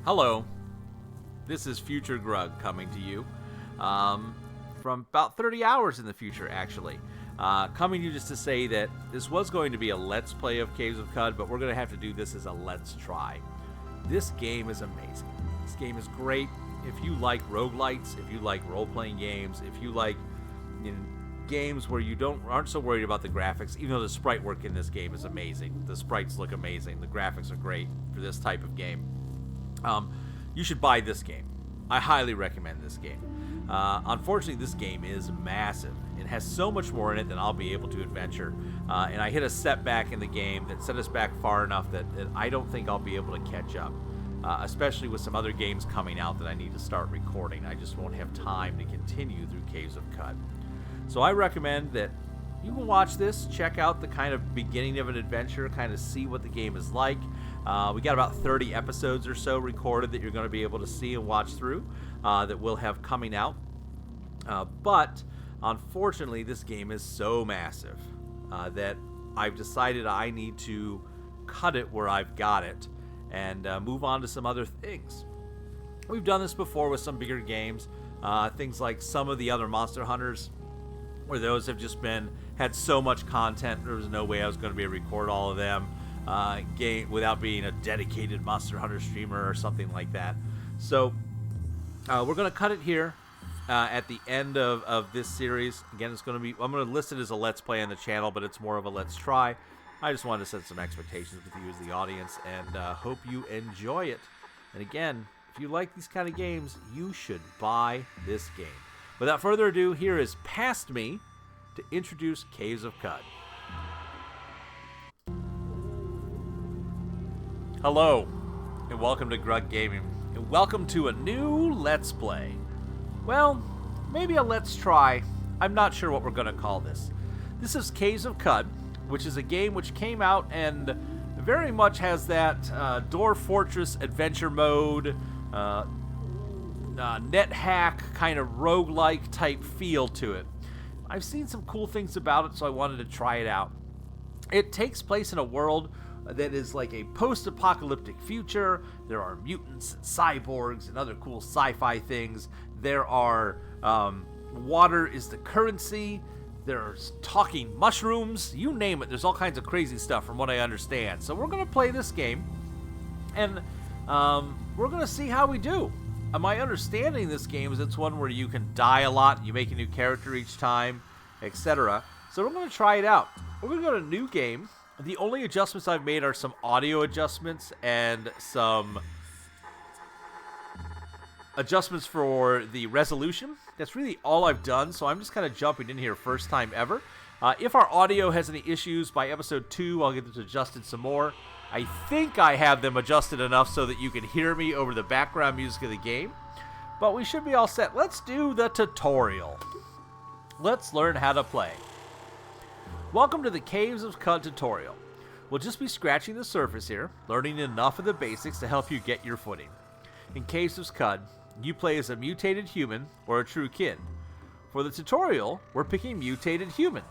Hello, this is Future Grug coming to you from about 30 hours in the future, actually. Coming to you just to say that this was going to be a Let's Play of Caves of Qud, but we're going to have to do this as a Let's Try. This game is amazing. This game is great. If you like roguelites, if you like role-playing games, if you like games where you aren't so worried about the graphics, even though the sprite work in this game is amazing. The sprites look amazing. The graphics are great for this type of game. You should buy this game. I highly recommend this game. Unfortunately, this game is massive. It has so much more in it than I'll be able to adventure. And I hit a setback in the game that set us back far enough that I don't think I'll be able to catch up. Especially with some other games coming out that I need to start recording. I just won't have time to continue through Caves of Qud. So I recommend that you can watch this, check out the kind of beginning of an adventure, kind of see what the game is like. We got about 30 episodes or so recorded that you're going to be able to see and watch through that we'll have coming out. But unfortunately, this game is so massive that I've decided I need to cut it where I've got it and move on to some other things. We've done this before with some bigger games, things like some of the other Monster Hunters, where those have just had so much content, there was no way I was going to be able to record all of them without being a dedicated Monster Hunter streamer or something like that. So we're going to cut it here at the end of this series. Again, I'm going to list it as a Let's Play on the channel, but it's more of a Let's Try. I just wanted to set some expectations with you as the audience, and hope you enjoy it. And again, if you like these kind of games, you should buy this game. Without further ado, here is Past Me to introduce Caves of Qud. Hello, and welcome to Grug Gaming, and welcome to a new Let's Play. Well, maybe a Let's Try. I'm not sure what we're going to call this. This is Caves of Qud, which is a game which came out and very much has that Dwarf Fortress adventure mode, net hack kind of roguelike type feel to it. I've seen some cool things about it, so I wanted to try it out. It takes place in a world that is like a post-apocalyptic future. There are mutants and cyborgs and other cool sci-fi things. There are water is the currency. There's talking mushrooms. You name it. There's all kinds of crazy stuff from what I understand. So we're going to play this game, and we're going to see how we do. My understanding of this game is it's one where you can die a lot, you make a new character each time, etc. So we're going to try it out. We're going to go to New Game. The only adjustments I've made are some audio adjustments and some adjustments for the resolution. That's really all I've done, so I'm just kind of jumping in here first time ever. If our audio has any issues by episode 2, I'll get this adjusted some more. I think I have them adjusted enough so that you can hear me over the background music of the game. But we should be all set. Let's do the tutorial. Let's learn how to play. Welcome to the Caves of Qud tutorial. We'll just be scratching the surface here, learning enough of the basics to help you get your footing. In Caves of Qud, you play as a mutated human or a true kid. For the tutorial, we're picking mutated human.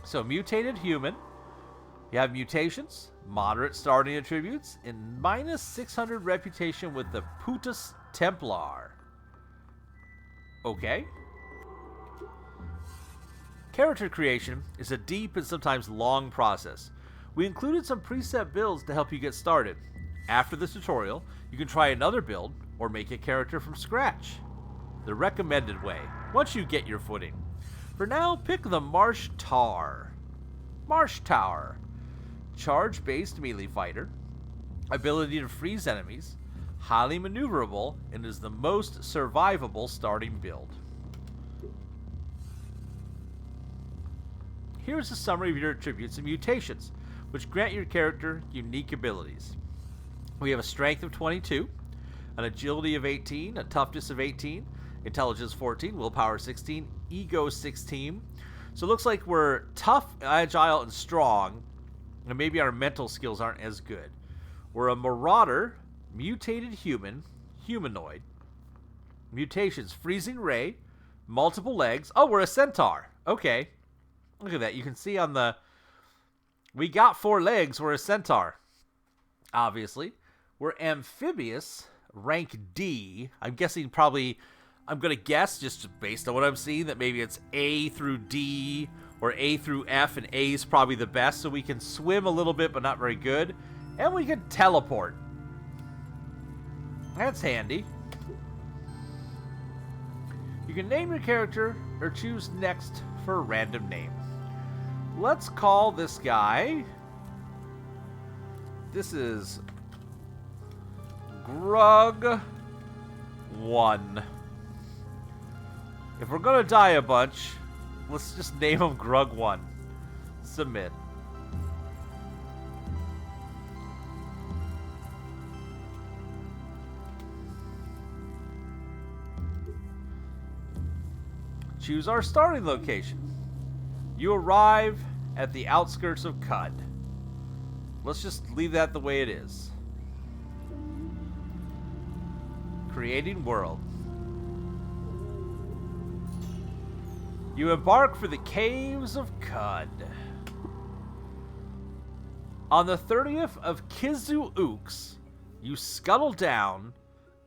So mutated human, you have mutations, moderate starting attributes, and minus 600 reputation with the Putus Templar. Okay. Character creation is a deep and sometimes long process. We included some preset builds to help you get started. After this tutorial, you can try another build or make a character from scratch. The recommended way, once you get your footing. For now, pick the Marsh Tar. Marsh Tower. Charge-based melee fighter, ability to freeze enemies, highly maneuverable, and is the most survivable starting build. Here's a summary of your attributes and mutations, which grant your character unique abilities. We have a strength of 22, an agility of 18, a toughness of 18, intelligence 14, willpower 16, ego 16. So it looks like we're tough, agile, and strong, and maybe our mental skills aren't as good. We're a marauder, mutated human, humanoid. Mutations, freezing ray, multiple legs. Oh, we're a centaur. Okay. Look at that. You can see on the... We got 4 legs. We're a centaur. Obviously. We're amphibious, rank D. I'm guessing probably, I'm going to guess just based on what I'm seeing that maybe it's A through D or A through F, and A is probably the best, so we can swim a little bit but not very good. And we can teleport. That's handy. You can name your character or choose next for a random name. Let's call this guy... This is... Grug 1. If we're gonna die a bunch, let's just name him Grug 1. Submit. Choose our starting location. You arrive at the outskirts of Qud. Let's just leave that the way it is. Creating world. You embark for the Caves of Qud. On the 30th of Kizu, you scuttle down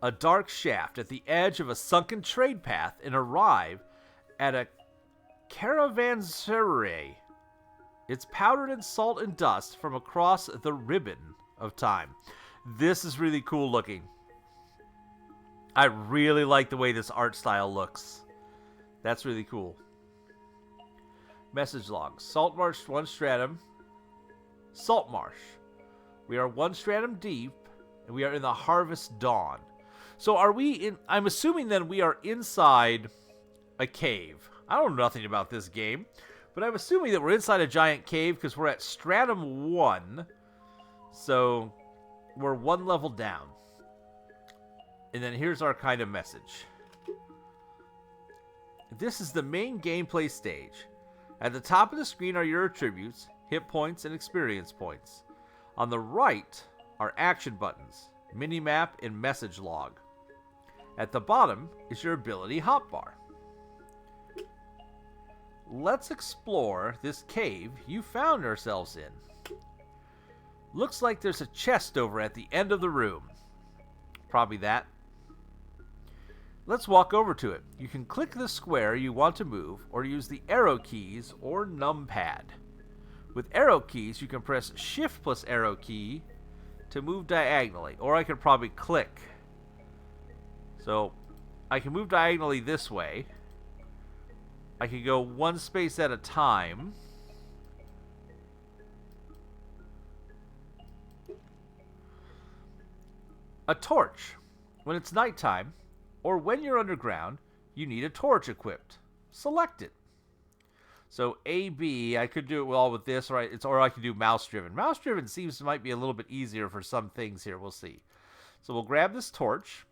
a dark shaft at the edge of a sunken trade path and arrive at a caravanserai. It's powdered in salt and dust from across the ribbon of time. This is really cool looking. I really like the way this art style looks. That's really cool. Message log. Salt marsh 1 stratum. Salt marsh. We are 1 stratum deep, and we are in the harvest dawn. So are we in... I'm assuming then we are inside a cave. I don't know nothing about this game, but I'm assuming that we're inside a giant cave because we're at stratum 1. So we're 1 level down. And then here's our kind of message. This is the main gameplay stage. At the top of the screen are your attributes, hit points, and experience points. On the right are action buttons, minimap, and message log. At the bottom is your ability hotbar. Let's explore this cave you found ourselves in. Looks like there's a chest over at the end of the room. Probably that. Let's walk over to it. You can click the square you want to move or use the arrow keys or numpad. With arrow keys, you can press shift plus arrow key to move diagonally, or I could probably click. So I can move diagonally this way. I can go 1 space at a time. A torch. When it's nighttime, or when you're underground, you need a torch equipped. Select it. So A, B, I could do it all with this, or I could do mouse driven. Mouse driven seems to might be a little bit easier for some things here. We'll see. So we'll grab this torch.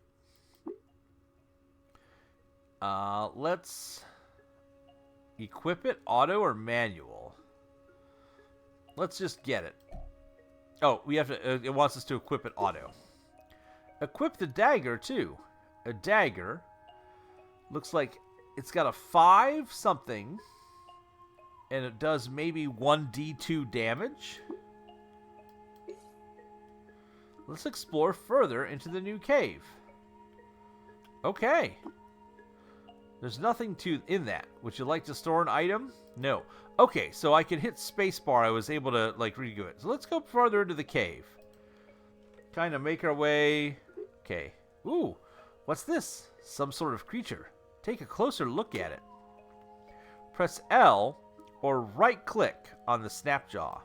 Let's equip it, auto or manual. Let's just get it. Oh, we have to. It wants us to equip it auto. Equip the dagger too. A dagger looks like it's got a 5 something, and it does maybe 1d2 damage. Let's explore further into the new cave. Okay. There's nothing in that. Would you like to store an item? No. Okay, so I can hit spacebar. I was able to redo it. So let's go further into the cave. Kind of make our way. Okay. Ooh. What's this? Some sort of creature. Take a closer look at it. Press L or right-click on the Snapjaw.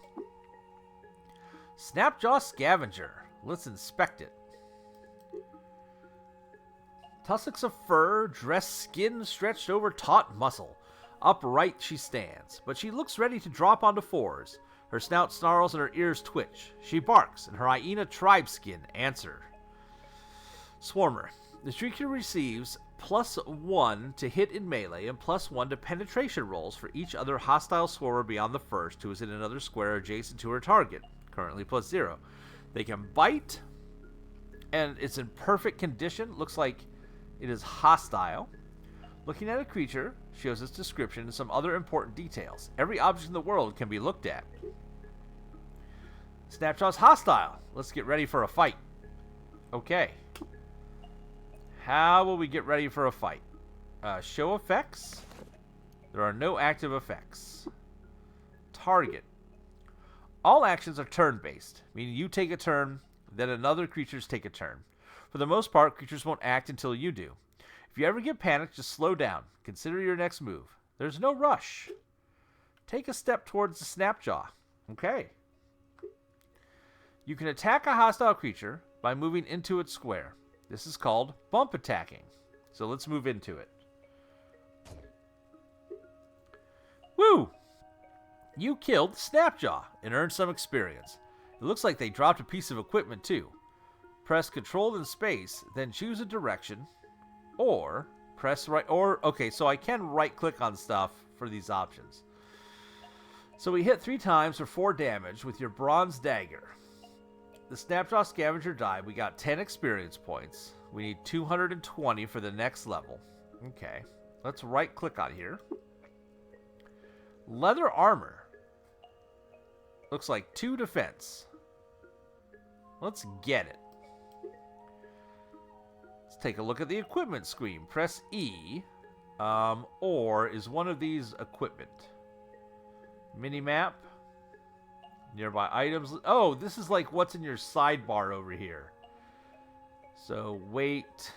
Snapjaw Scavenger. Let's inspect it. Tussocks of fur, dressed skin stretched over taut muscle. Upright she stands, but she looks ready to drop onto 4s. Her snout snarls and her ears twitch. She barks, and her hyena tribe skin answer. Swarmer. The creature receives +1 to hit in melee and +1 to penetration rolls for each other hostile swarmer beyond the first who is in another square adjacent to her target, currently +0. They can bite, and it's in perfect condition. Looks like it is hostile. Looking at a creature shows its description and some other important details. Every object in the world can be looked at. Snapjaw's hostile. Let's get ready for a fight. Okay. How will we get ready for a fight? Show effects. There are no active effects. Target. All actions are turn-based, meaning you take a turn, then another creatures take a turn. For the most part, creatures won't act until you do. If you ever get panicked, just slow down. Consider your next move. There's no rush. Take a step towards the Snapjaw. Okay. You can attack a hostile creature by moving into its square. This is called bump attacking. So let's move into it. Woo! You killed the Snapjaw and earned some experience. It looks like they dropped a piece of equipment too. Press Control in space, then choose a direction, or press right, okay, so I can right-click on stuff for these options. So we hit 3 times for 4 damage with your bronze dagger. The Snapjaw Scavenger died. We got 10 experience points. We need 220 for the next level. Okay, let's right-click on here. Leather armor. Looks like 2 defense. Let's get it. Let's take a look at the equipment screen. Press E. Or is one of these equipment? Minimap. Nearby items. Oh, this is like what's in your sidebar over here. So, wait.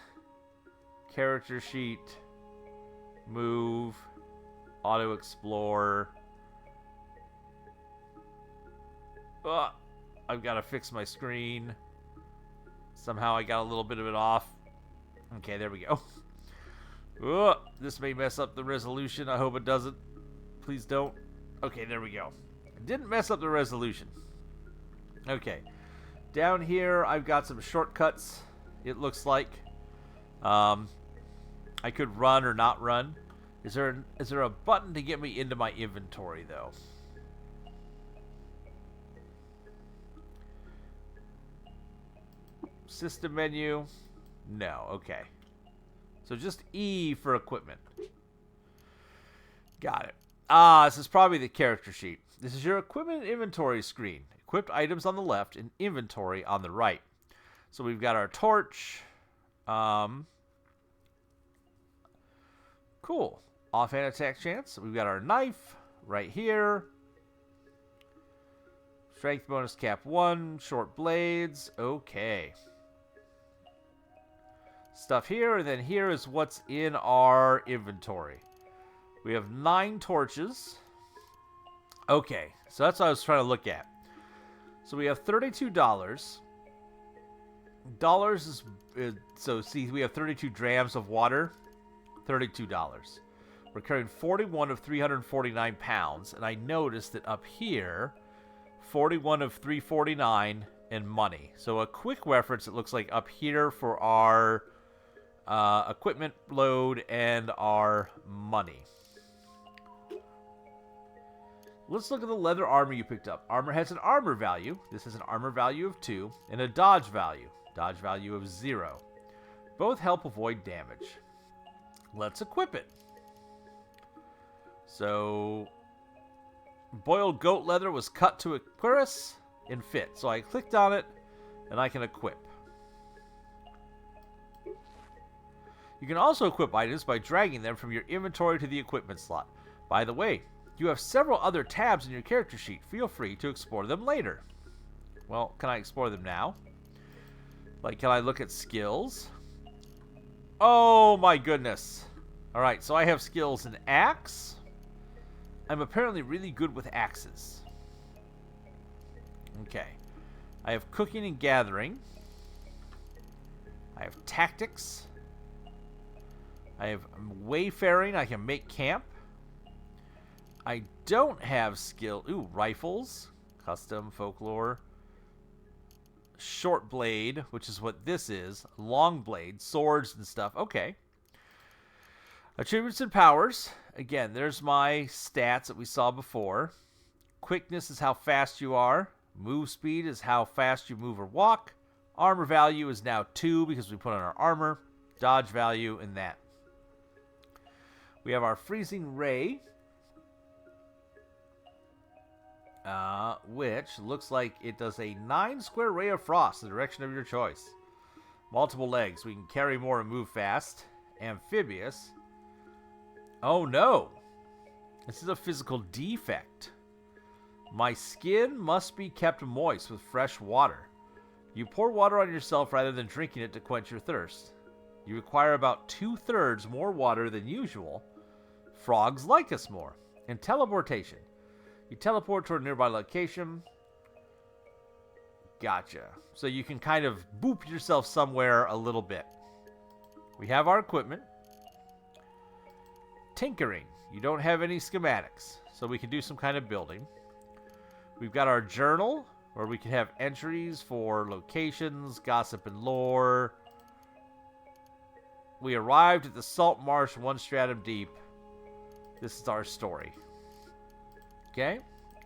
Character sheet. Move. Auto explore. I've got to fix my screen. Somehow I got a little bit of it off. Okay, there we go. This may mess up the resolution. I hope it doesn't. Please don't. Okay, there we go. It didn't mess up the resolution. Okay. Down here, I've got some shortcuts, it looks like. I could run or not run. Is there a button to get me into my inventory, though? System menu. No, okay. So just E for equipment. Got it. This is probably the character sheet. This is your equipment inventory screen. Equipped items on the left and inventory on the right. So we've got our torch. Cool. Offhand attack chance. We've got our knife right here. Strength bonus cap 1. Short blades. Okay. Stuff here, and then here is what's in our inventory. We have 9 torches. Okay, so that's what I was trying to look at. So we have $32. Dollars is so see, we have 32 drams of water. $32. We're carrying 41 of 349 pounds, and I noticed that up here, 41 of 349 and money. So a quick reference, it looks like up here for our equipment load and our money. Let's look at the leather armor you picked up. Armor has an armor value. This is an armor value of 2 and a dodge value. Dodge value of 0. Both help avoid damage. Let's equip it. So, boiled goat leather was cut to a cuirass and fit. So I clicked on it and I can equip. You can also equip items by dragging them from your inventory to the equipment slot. By the way, you have several other tabs in your character sheet. Feel free to explore them later. Well, can I explore them now? Like, can I look at skills? Oh my goodness. Alright, so I have skills in axe. I'm apparently really good with axes. Okay. I have cooking and gathering. I have tactics. I have wayfaring. I can make camp. I don't have skill. Ooh, rifles. Custom, folklore. Short blade, which is what this is. Long blade, swords and stuff. Okay. Achievements and powers. Again, there's my stats that we saw before. Quickness is how fast you are. Move speed is how fast you move or walk. Armor value is now 2 because we put on our armor. Dodge value and that. We have our freezing ray. Which looks like it does a 9 square ray of frost, the direction of your choice. Multiple legs. We can carry more and move fast. Amphibious. Oh no. This is a physical defect. My skin must be kept moist with fresh water. You pour water on yourself rather than drinking it to quench your thirst. You require about 2/3 more water than usual. Frogs like us more. And teleportation. You teleport to a nearby location. Gotcha. So you can kind of boop yourself somewhere a little bit. We have our equipment. Tinkering. You don't have any schematics, so we can do some kind of building. We've got our journal, where we can have entries for locations, gossip, and lore. We arrived at the salt marsh 1 stratum deep. This is our story. Okay.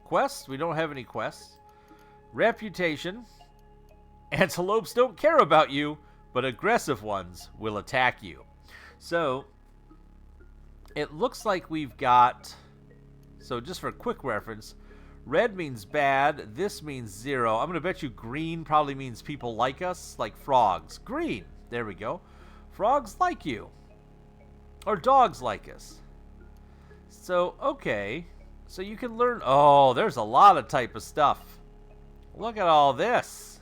Quests. We don't have any quests. Reputation. Antelopes don't care about you, but aggressive ones will attack you. So, it looks like we've got... So, just for a quick reference, red means bad. This means 0. I'm going to bet you green probably means people like us, like frogs. Green. There we go. Frogs like you. Or dogs like us. So, okay. So you can learn... Oh, there's a lot of type of stuff. Look at all this.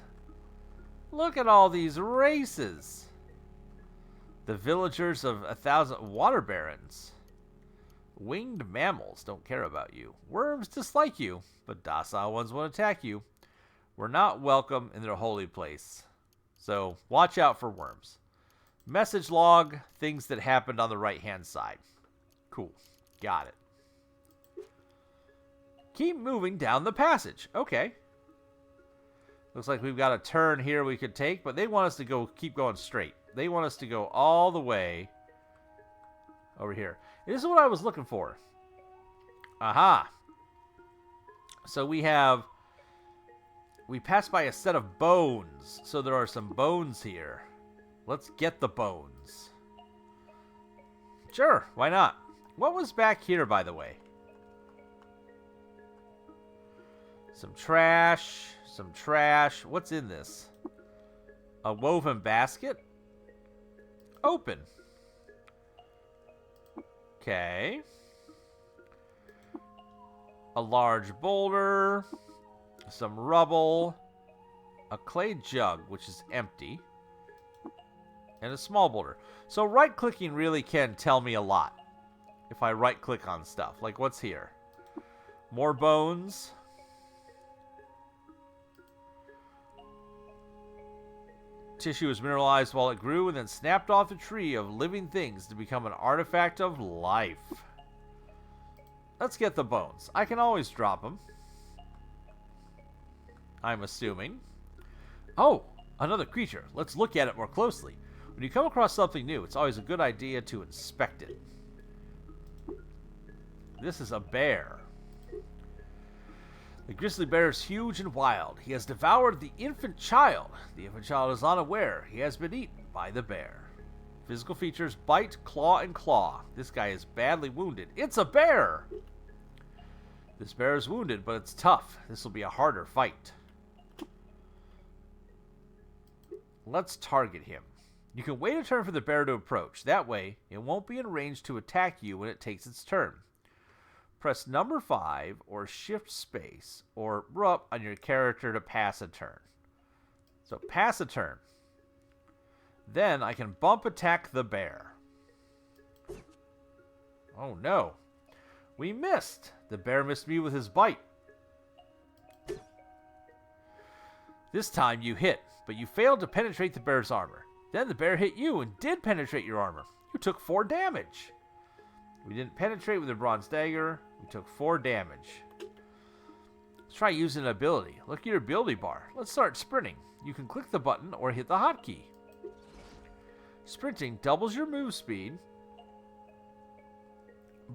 Look at all these races. The villagers of 1,000 water barons. Winged mammals don't care about you. Worms dislike you, but docile ones won't attack you. We're not welcome in their holy place. So watch out for worms. Message log, things that happened on the right-hand side. Cool. Got it. Keep moving down the passage. Okay. Looks like we've got a turn here we could take, but they want us to keep going straight. They want us to go all the way over here. This is what I was looking for. Aha. So we passed by a set of bones. So there are some bones here. Let's get the bones. Sure, why not? What was back here, by the way? Some trash. Some trash. What's in this? A woven basket? Open. Okay. A large boulder. Some rubble. A clay jug, which is empty. And a small boulder. So right-clicking really can tell me a lot. If I right-click on stuff. Like, what's here? More bones. Tissue was mineralized while it grew and then snapped off the tree of living things to become an artifact of life. Let's get the bones. I can always drop them. I'm assuming. Oh, another creature. Let's look at it more closely. When you come across something new, it's always a good idea to inspect it. This is a bear. The grizzly bear is huge and wild. He has devoured the infant child. The infant child is unaware. He has been eaten by the bear. Physical features: bite, claw, and claw. This guy is badly wounded. It's a bear! This bear is wounded, but it's tough. This will be a harder fight. Let's target him. You can wait a turn for the bear to approach. That way, it won't be in range to attack you when it takes its turn. Press number 5 or shift space or up on your character to pass a turn. So pass a turn. Then I can bump attack the bear. Oh no. We missed. The bear missed me with his bite. This time you hit, but you failed to penetrate the bear's armor. Then the bear hit you and did penetrate your armor. You took 4 damage. We didn't penetrate with a bronze dagger. We took 4 damage. Let's try using an ability. Look at your ability bar. Let's start sprinting. You can click the button or hit the hotkey. Sprinting doubles your move speed,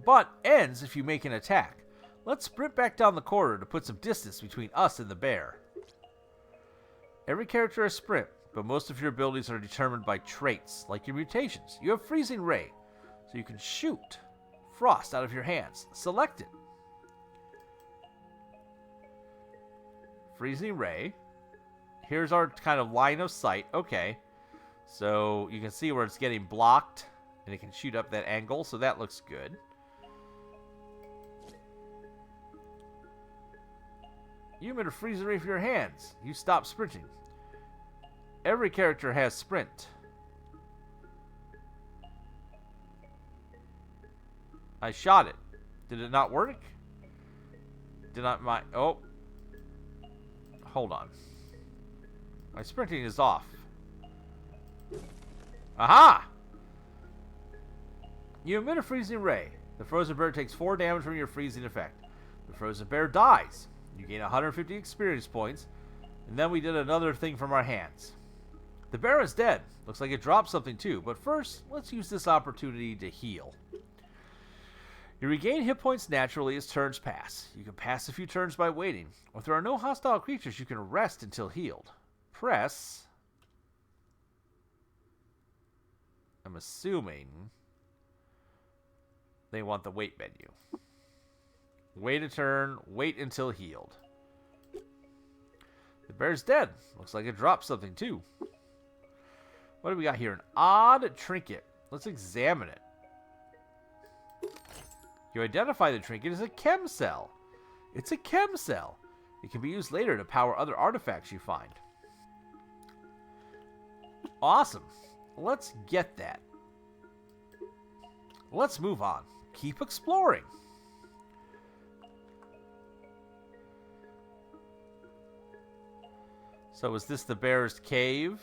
but ends if you make an attack. Let's sprint back down the corridor to put some distance between us and the bear. Every character has sprint, but most of your abilities are determined by traits, like your mutations. You have Freezing Ray, so you can shoot frost out of your hands. Select it. Freezing Ray. Here's our kind of line of sight. Okay. So you can see where it's getting blocked, and it can shoot up that angle, so that looks good. You emit a freeze ray for your hands. You stop sprinting. Every character has sprint. I shot it. Did it not work? Did not my... Oh. Hold on. My sprinting is off. Aha! You emit a freezing ray. The frozen bear takes 4 damage from your freezing effect. The frozen bear dies. You gain 150 experience points. And then we did another thing from our hands. The bear is dead. Looks like it dropped something too. But first, let's use this opportunity to heal. You regain hit points naturally as turns pass. You can pass a few turns by waiting. If there are no hostile creatures, you can rest until healed. Press... I'm assuming they want the wait menu. Wait a turn, wait until healed. The bear's dead. Looks like it dropped something too. What do we got here? An odd trinket. Let's examine it. You identify the trinket as a chem cell. It's a chem cell. It can be used later to power other artifacts you find. Awesome. Let's get that. Let's move on. Keep exploring. So is this the bear's cave?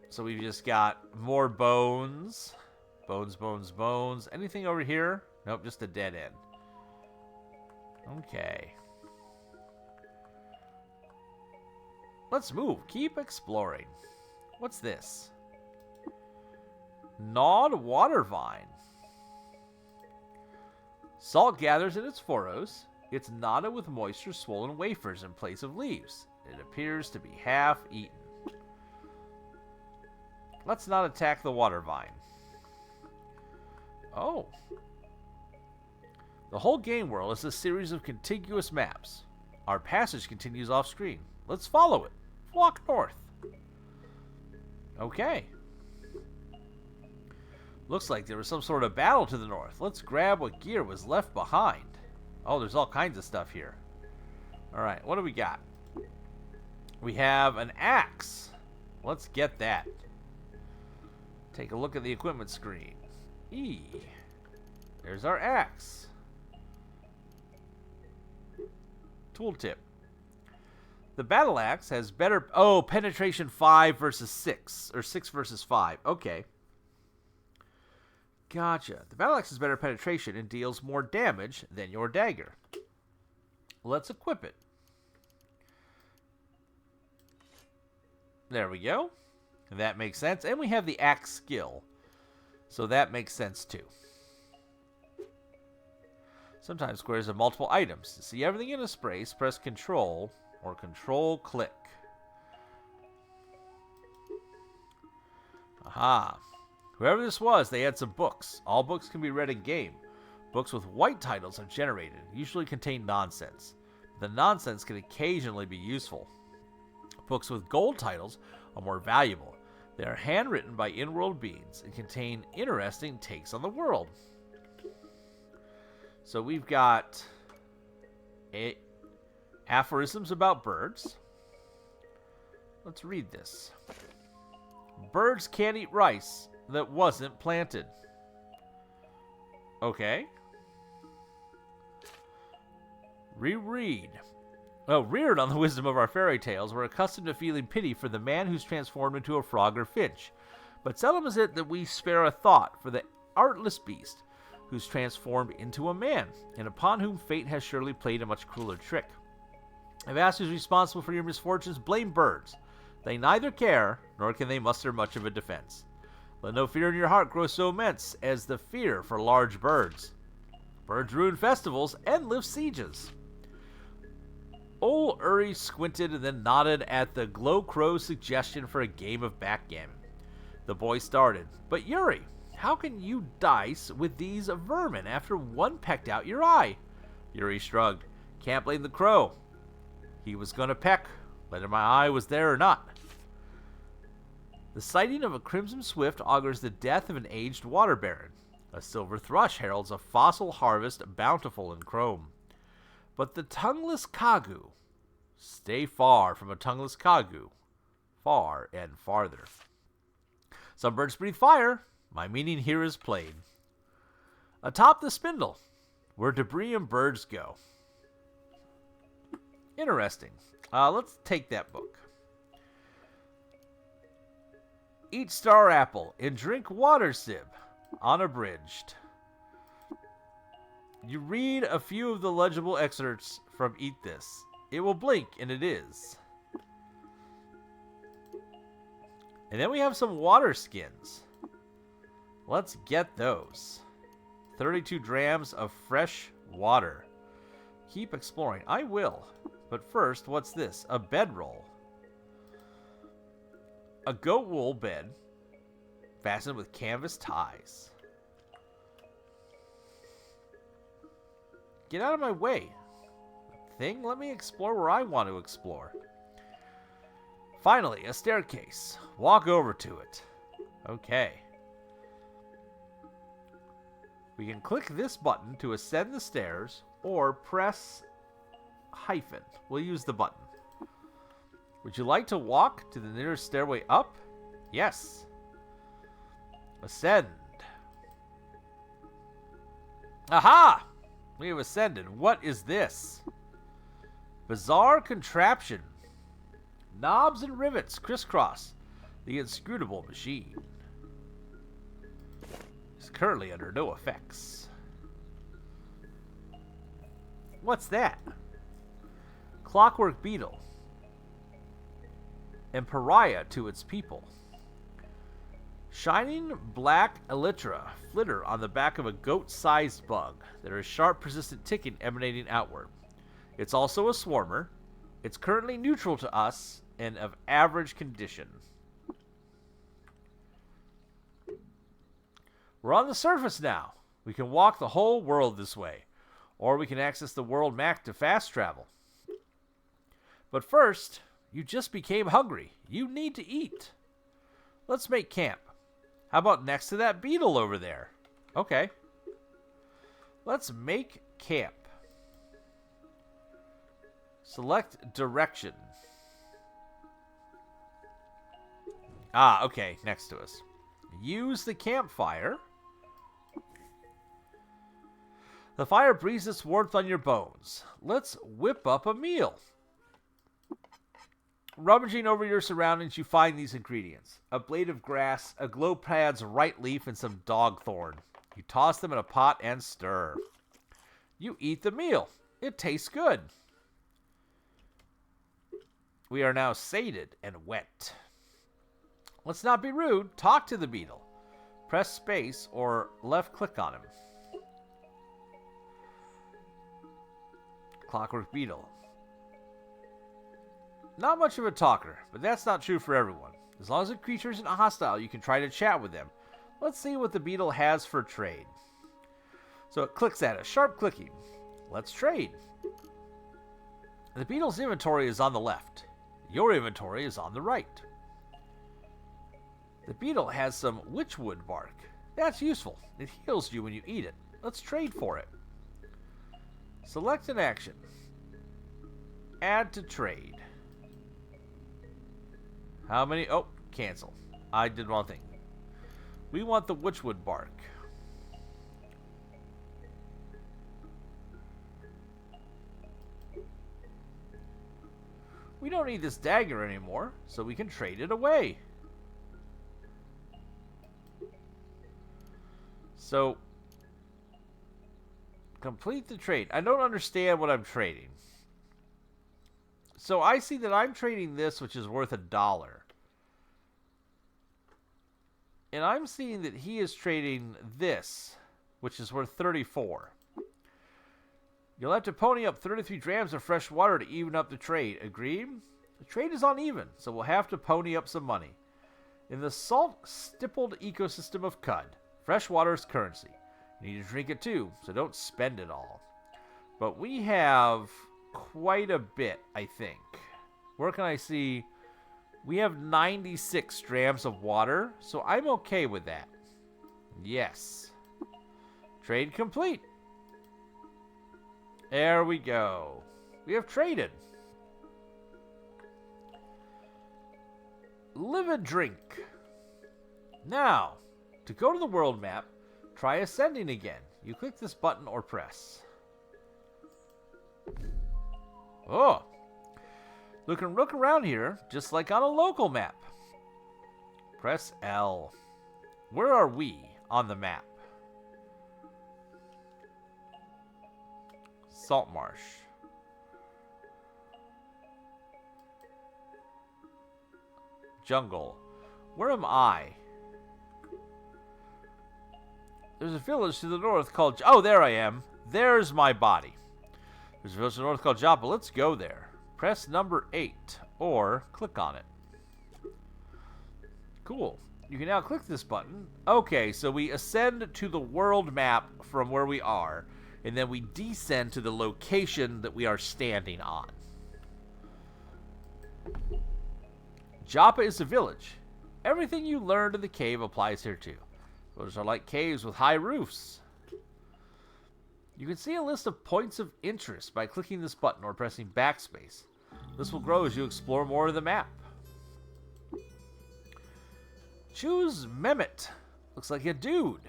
So we've just got more bones. Bones, bones, bones. Anything over here? Nope, just a dead end. Okay. Let's move. Keep exploring. What's this? Gnawed water vine. Salt gathers in its furrows. It's knotted with moisture swollen wafers in place of leaves. It appears to be half eaten. Let's not attack the water vine. Oh. The whole game world is a series of contiguous maps. Our passage continues off screen. Let's follow it. Walk north. Okay. Looks like there was some sort of battle to the north. Let's grab what gear was left behind. Oh, there's all kinds of stuff here. Alright, what do we got? We have an axe. Let's get that. Take a look at the equipment screen. There's our axe. Tooltip. The battle axe has better... Oh, penetration 5 versus 6. Or 6 versus 5. Okay. Gotcha. The battle axe has better penetration and deals more damage than your dagger. Let's equip it. There we go. That makes sense. And we have the axe skill. So that makes sense too. Sometimes squares have multiple items. To see everything in a space, press Control or Control-click. Aha. Whoever this was, they had some books. All books can be read in-game. Books with white titles are generated, usually contain nonsense. The nonsense can occasionally be useful. Books with gold titles are more valuable. They are handwritten by in-world beings and contain interesting takes on the world. So we've got aphorisms about birds. Let's read this. Birds can't eat rice that wasn't planted. Okay. Reread. Oh, reared on the wisdom of our fairy tales, we're accustomed to feeling pity for the man who's transformed into a frog or finch. But seldom is it that we spare a thought for the artless beast who's transformed into a man, and upon whom fate has surely played a much crueler trick. If asked who's responsible for your misfortunes, blame birds. They neither care, nor can they muster much of a defense. Let no fear in your heart grow so immense as the fear for large birds. Birds ruin festivals and lift sieges. Old Uri squinted and then nodded at the Glow Crow's suggestion for a game of backgammon. The boy started. But Yuri, how can you dice with these vermin after one pecked out your eye? Yuri shrugged. Can't blame the crow. He was going to peck, whether my eye was there or not. The sighting of a crimson swift augurs the death of an aged water baron. A silver thrush heralds a fossil harvest bountiful in chrome. But the tongueless Kagu, stay far from a tongueless Kagu, far and farther. Some birds breathe fire. My meaning here is plain. Atop the spindle, where debris and birds go. Interesting. Let's take that book. Eat star apple and drink water sip, unabridged. You read a few of the legible excerpts from Eat This. It will blink, and it is. And then we have some water skins. Let's get those. 32 drams of fresh water. Keep exploring. I will. But first, what's this? A bedroll. A goat wool bed fastened with canvas ties. Get out of my way. Thing, let me explore where I want to explore. Finally, a staircase. Walk over to it. Okay. We can click this button to ascend the stairs, or press hyphen. We'll use the button. Would you like to walk to the nearest stairway up? Yes. Ascend. Aha! We have ascended. What is this? Bizarre contraption. Knobs and rivets crisscross the inscrutable machine. It's currently under no effects. What's that? Clockwork beetle. And pariah to its people. Shining black elytra flitter on the back of a goat-sized bug. There is sharp, persistent ticking emanating outward. It's also a swarmer. It's currently neutral to us and of average condition. We're on the surface now. We can walk the whole world this way, or we can access the world map to fast travel. But first, you just became hungry. You need to eat. Let's make camp. How about next to that beetle over there? Okay. Let's make camp. Select direction. Ah, okay, next to us. Use the campfire. The fire breathes its warmth on your bones. Let's whip up a meal. Rummaging over your surroundings, you find these ingredients. A blade of grass, a glow pad's right leaf, and some dogthorn. You toss them in a pot and stir. You eat the meal. It tastes good. We are now sated and wet. Let's not be rude. Talk to the beetle. Press space or left click on him. Clockwork beetle. Not much of a talker, but that's not true for everyone. As long as the creature isn't hostile, you can try to chat with them. Let's see what the beetle has for trade. So it clicks at us. Sharp clicking. Let's trade. The beetle's inventory is on the left. Your inventory is on the right. The beetle has some witchwood bark. That's useful. It heals you when you eat it. Let's trade for it. Select an action. Add to trade. How many? Oh, cancel. I did wrong thing. We want the witchwood bark. We don't need this dagger anymore, so we can trade it away. So, complete the trade. I don't understand what I'm trading. So I see that I'm trading this, which is worth $1. And I'm seeing that he is trading this, which is worth 34. You'll have to pony up 33 drams of fresh water to even up the trade. Agreed? The trade is uneven, so we'll have to pony up some money. In the salt-stippled ecosystem of Qud, fresh water is currency. You need to drink it too, so don't spend it all. But we have quite a bit, I think. Where can I see We have 96 drams of water, so I'm okay with that. Yes. Trade complete. There we go. We have traded. Live and drink. Now, to go to the world map, try ascending again. You click this button or press. Oh. Look around here, just like on a local map. Press L. Where are we on the map? Salt marsh. Jungle. Where am I? There's a village to the north called... Oh, there I am. There's my body. There's a village to the north called Joppa. Let's go there. Press number 8 or click on it. Cool. You can now click this button. Okay, so we ascend to the world map from where we are, and then we descend to the location that we are standing on. Joppa is a village. Everything you learned in the cave applies here too. Those are like caves with high roofs. You can see a list of points of interest by clicking this button or pressing backspace. This will grow as you explore more of the map. Choose Mehmet. Looks like a dude.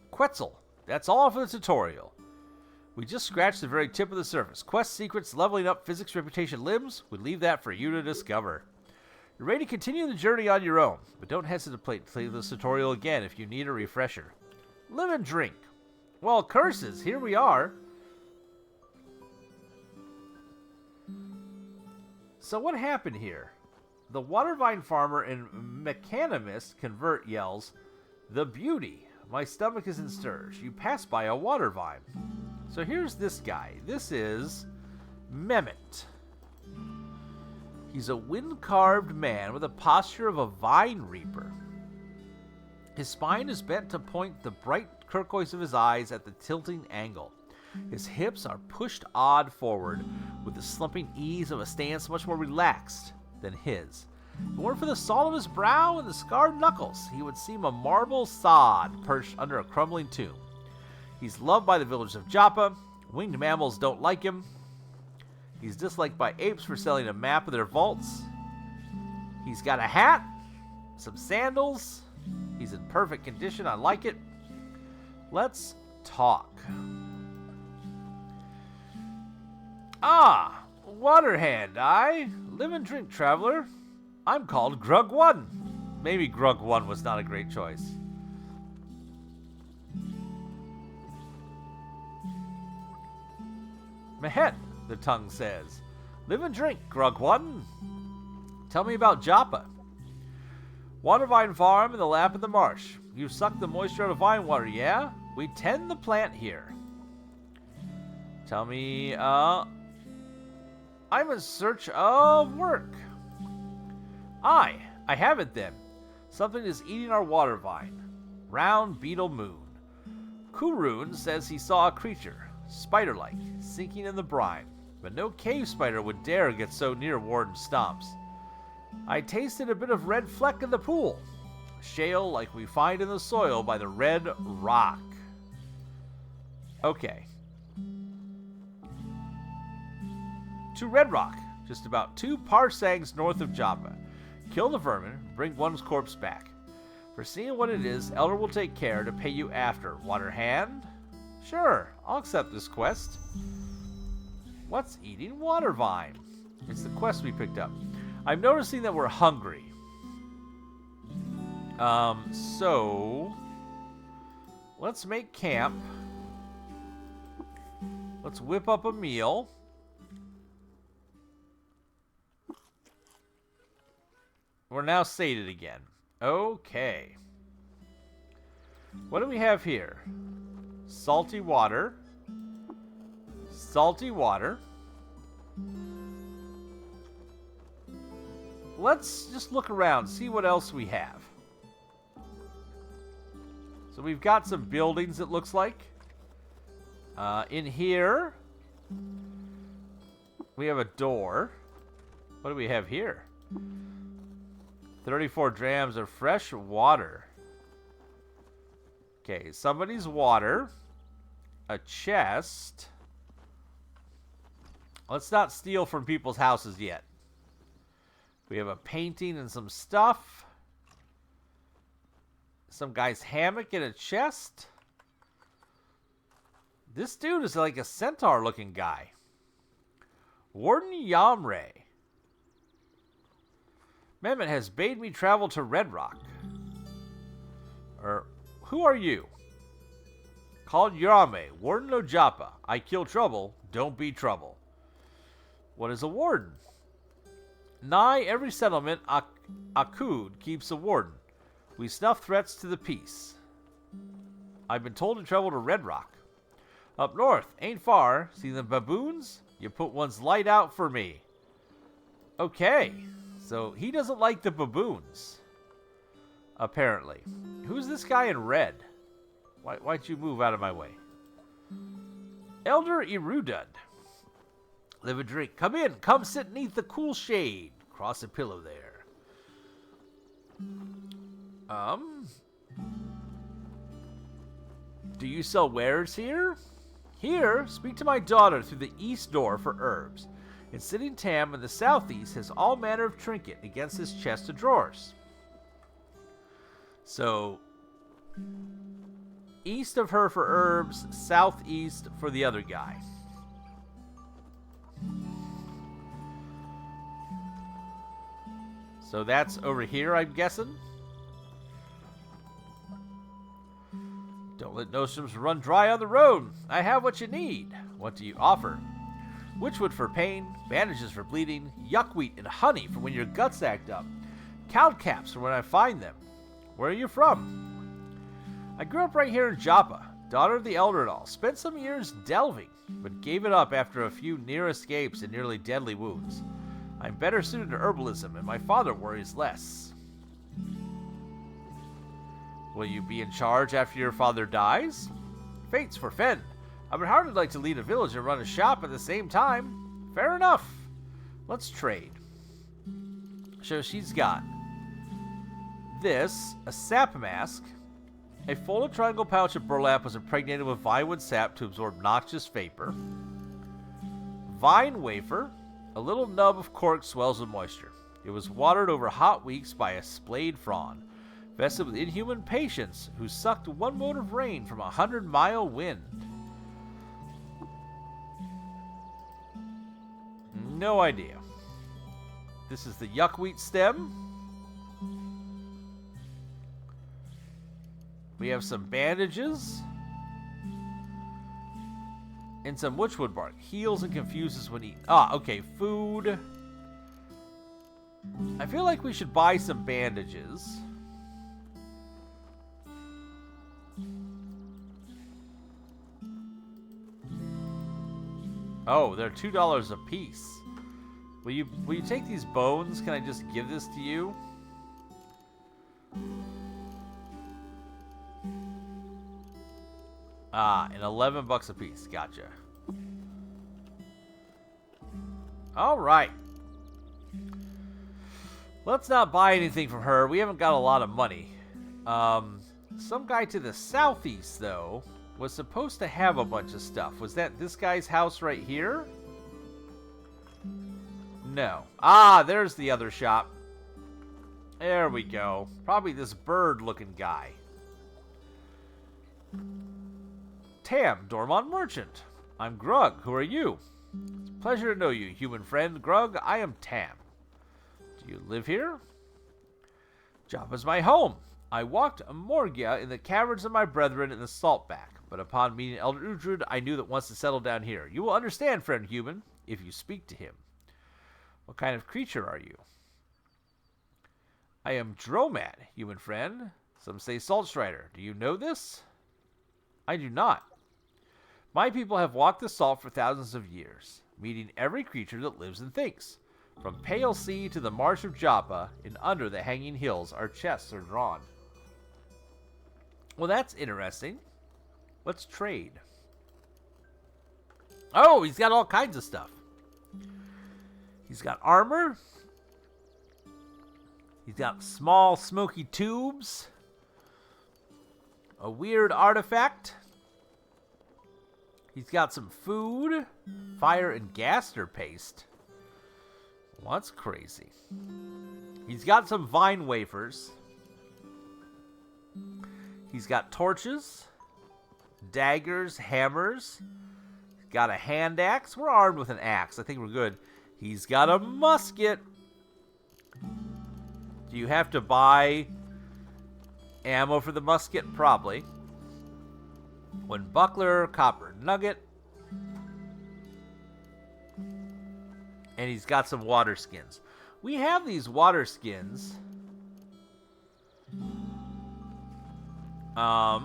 Quetzal. That's all for the tutorial. We just scratched the very tip of the surface. Quest secrets, leveling up, physics, reputation, limbs. We leave that for you to discover. You're ready to continue the journey on your own, but don't hesitate to play this tutorial again if you need a refresher. Live and drink. Well, curses, here we are. So what happened here? The water vine farmer and mechanimist convert yells, "The beauty! My stomach is in stirs. You pass by a water vine." So here's this guy. This is Mehmet. He's a wind-carved man with a posture of a vine reaper. His spine is bent to point the bright turquoise of his eyes at the tilting angle. His hips are pushed odd forward with the slumping ease of a stance much more relaxed than his. If it weren't for the salt of his brow and the scarred knuckles, he would seem a marble sod perched under a crumbling tomb. He's loved by the village of Joppa. Winged mammals don't like him. He's disliked by apes for selling a map of their vaults. He's got a hat, some sandals. He's in perfect condition. I like it. Let's talk. Ah, Waterhand, I live and drink, traveler. I'm called Grug1. Maybe Grug1 was not a great choice. Mehet, the tongue says. Live and drink, Grug1. Tell me about Joppa. Watervine farm in the lap of the marsh. You suck the moisture out of vine water, yeah? We tend the plant here. Tell me, I'm in search of work. I have it then. Something is eating our water vine. Round beetle moon. Kurun says he saw a creature, spider-like, sinking in the brine, but no cave spider would dare get so near Warden Stomps. I tasted a bit of red fleck in the pool. Shale like we find in the soil by the red rock. Okay. To Red Rock, just about 2 parsangs north of Joppa. Kill the vermin, bring one's corpse back. For seeing what it is, Elder will take care to pay you after. Water hand? Sure, I'll accept this quest. What's eating water vine? It's the quest we picked up. I'm noticing that we're hungry. So let's make camp. Let's whip up a meal. We're now sated again. Okay. What do we have here? Salty water. Salty water. Let's just look around, see what else we have. So we've got some buildings, it looks like. In here, we have a door. What do we have here? 34 drams of fresh water. Okay, somebody's water. A chest. Let's not steal from people's houses yet. We have a painting and some stuff. Some guy's hammock and a chest. This dude is like a centaur-looking guy. Warden Yamre. Mehmet has bade me travel to Red Rock. Who are you? Called Yame, Warden of Joppa. I kill trouble, don't be trouble. What is a warden? Nigh every settlement Qud keeps a warden. We snuff threats to the peace. I've been told to travel to Red Rock. Up north, ain't far. See them baboons? You put one's light out for me. Okay, so he doesn't like the baboons. Apparently. Who's this guy in red? Why'd you move out of my way? Elder Erudud. Live a drink. Come in. Come sit neath the cool shade. Cross a pillow there. Do you sell wares here? Here, speak to my daughter through the east door for herbs. And sitting Tam in the southeast has all manner of trinket against his chest of drawers. So, east of her for herbs, southeast for the other guy. So that's over here, I'm guessing. Don't let nostrums run dry on the road. I have what you need. What do you offer? Witchwood for pain, bandages for bleeding, yuckweed and honey for when your guts act up, cow caps for when I find them. Where are you from? I grew up right here in Joppa, daughter of the elder and all. Spent some years delving, but gave it up after a few near escapes and nearly deadly wounds. I'm better suited to herbalism, and my father worries less. Will you be in charge after your father dies? Fates for Fen. I would hardly like to lead a village and run a shop at the same time. Fair enough. Let's trade. So she's got this, a sap mask. A folded triangle pouch of burlap was impregnated with vinewood sap to absorb noxious vapor. Vine wafer. A little nub of cork swells with moisture. It was watered over hot weeks by a splayed frond, vested with inhuman patience, who sucked one mote of rain from 100-mile wind. No idea. This is the yuckweed stem. We have some bandages. And some witchwood bark. Heals and confuses when eaten. Okay. Food. I feel like we should buy some bandages. Oh, they're $2 a piece. Will you take these bones? Can I just give this to you? And $11 a piece. Gotcha. All right. Let's not buy anything from her. We haven't got a lot of money. Some guy to the southeast, though, was supposed to have a bunch of stuff. Was that this guy's house right here? No. There's the other shop. There we go. Probably this bird-looking guy. Tam, Dormont Merchant. I'm Grug. Who are you? It's a pleasure to know you, human friend. Grug, I am Tam. Do you live here? Joppa's my home. I walked Morgia in the caverns of my brethren in the Saltback, but upon meeting Elder Uhtred, I knew that once to settle down here. You will understand, friend human, if you speak to him. What kind of creature are you? I am Dromad, human friend. Some say Saltstrider. Do you know this? I do not. My people have walked the salt for thousands of years, meeting every creature that lives and thinks. From Pale Sea to the Marsh of Joppa, and under the hanging hills, our chests are drawn. Well, that's interesting. Let's trade. Oh, he's got all kinds of stuff. He's got armor. He's got small smoky tubes. A weird artifact. He's got some food. Fire and gaster paste. Well, that's crazy. He's got some vine wafers. He's got torches. Daggers, hammers. He's got a hand axe. We're armed with an axe. I think we're good. He's got a musket. Do you have to buy ammo for the musket? Probably. One buckler, copper nugget. And he's got some water skins. We have these water skins. Why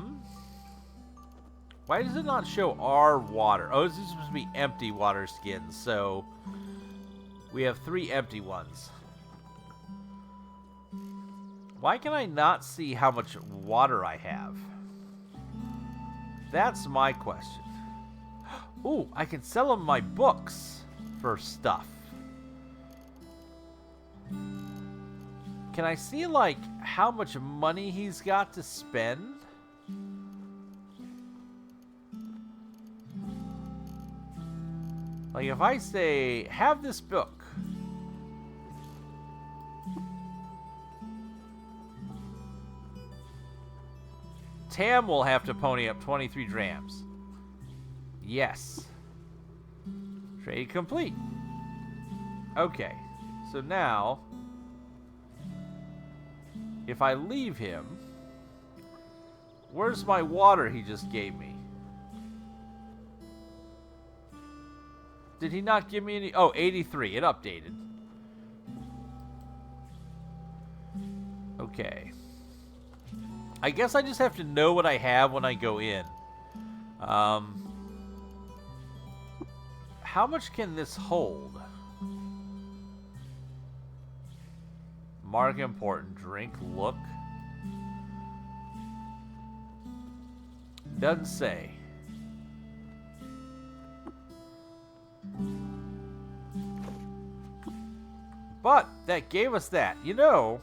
does it not show our water? Oh, this is supposed to be empty water skins, so we have 3 empty ones. Why can I not see how much water I have? That's my question. Ooh, I can sell him my books for stuff. Can I see, like, how much money he's got to spend? Like, if I say, have this book. Tam will have to pony up 23 drams. Yes. Trade complete. Okay. So now, if I leave him, where's my water he just gave me? Did he not give me any? Oh, 83. It updated. Okay. I guess I just have to know what I have when I go in. How much can this hold? Mark important. Drink. Look. Doesn't say. But that gave us that. You know,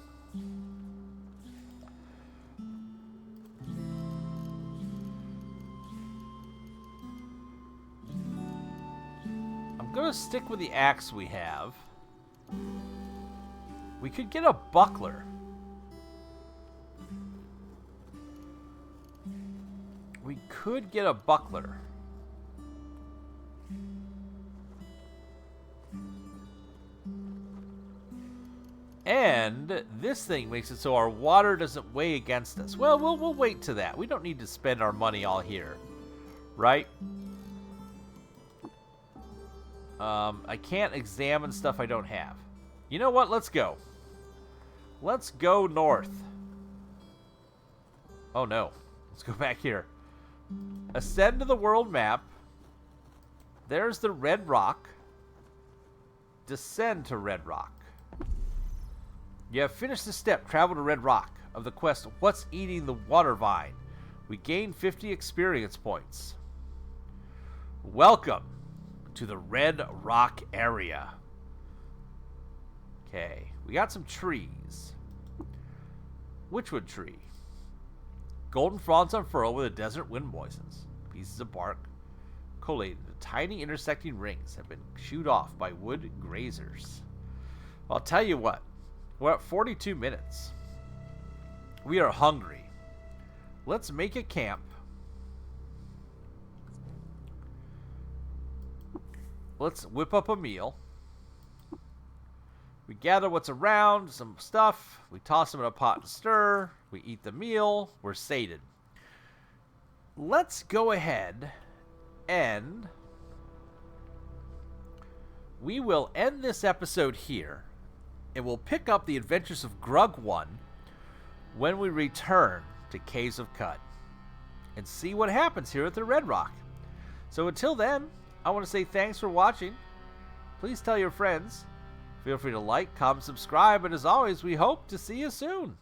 I'm going to stick with the axe we have. We could get a buckler. We could get a buckler. And this thing makes it so our water doesn't weigh against us. Well, we'll wait to that. We don't need to spend our money all here. Right? I can't examine stuff I don't have. You know what? Let's go. Let's go north. Oh, no. Let's go back here. Ascend to the world map. There's the red rock. Descend to red rock. You have finished the step. Travel to red rock of the quest, What's Eating the Water Vine? We gain 50 experience points. Welcome to the red rock area. Okay, we got some trees. Witchwood tree. Golden fronds unfurl where the desert wind moistens. Pieces of bark collated into tiny intersecting rings have been chewed off by wood grazers. I'll tell you what, we're at 42 minutes. We are hungry. Let's make a camp. Let's whip up a meal. We gather what's around, some stuff. We toss them in a pot and stir. We eat the meal. We're sated. Let's go ahead and we will end this episode here. And we'll pick up the Adventures of Grug 1 when we return to Caves of Qud and see what happens here at the Red Rock. So until then, I want to say thanks for watching. Please tell your friends. Feel free to like, comment, subscribe, and as always, we hope to see you soon.